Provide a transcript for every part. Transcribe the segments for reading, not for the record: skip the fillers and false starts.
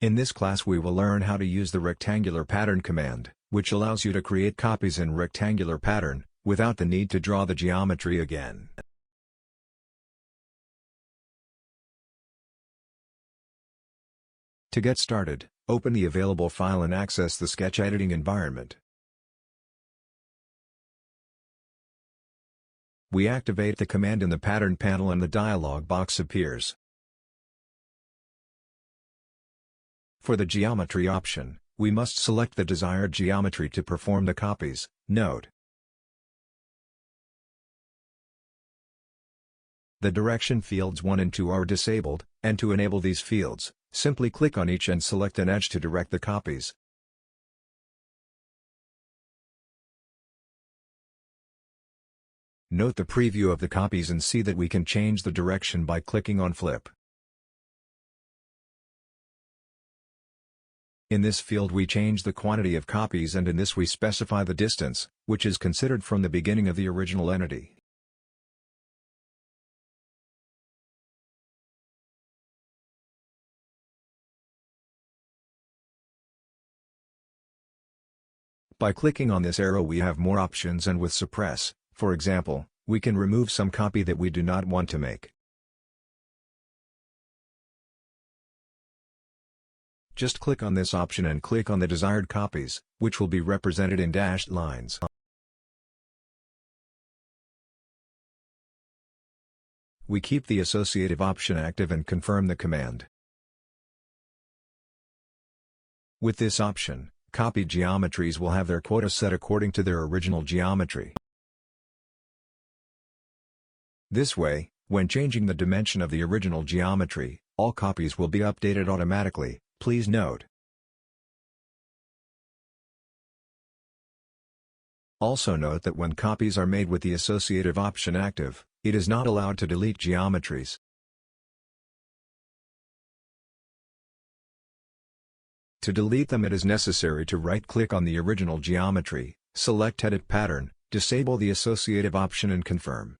In this class we will learn how to use the rectangular pattern command, which allows you to create copies in rectangular pattern, without the need to draw the geometry again. To get started, open the available file and access the sketch editing environment. We activate the command in the pattern panel and the dialog box appears. For the geometry option, we must select the desired geometry to perform the copies. Note: the direction fields 1 and 2 are disabled, and to enable these fields, simply click on each and select an edge to direct the copies. Note the preview of the copies and see that we can change the direction by clicking on Flip. In this field we change the quantity of copies, and in this we specify the distance, which is considered from the beginning of the original entity. By clicking on this arrow we have more options, and with suppress, for example, we can remove some copy that we do not want to make. Just click on this option and click on the desired copies, which will be represented in dashed lines. We keep the associative option active and confirm the command. With this option, copied geometries will have their quota set according to their original geometry. This way, when changing the dimension of the original geometry, all copies will be updated automatically. Please note. Also note that when copies are made with the associative option active, it is not allowed to delete geometries. To delete them it is necessary to right-click on the original geometry, select Edit Pattern, disable the associative option and confirm.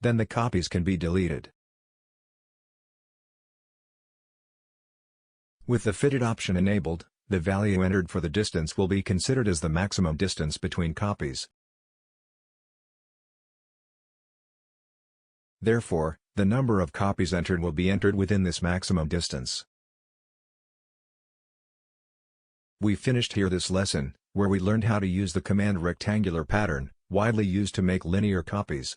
Then the copies can be deleted. With the fitted option enabled, the value entered for the distance will be considered as the maximum distance between copies. Therefore, the number of copies entered will be entered within this maximum distance. We finished here this lesson, where we learned how to use the command rectangular pattern, widely used to make linear copies.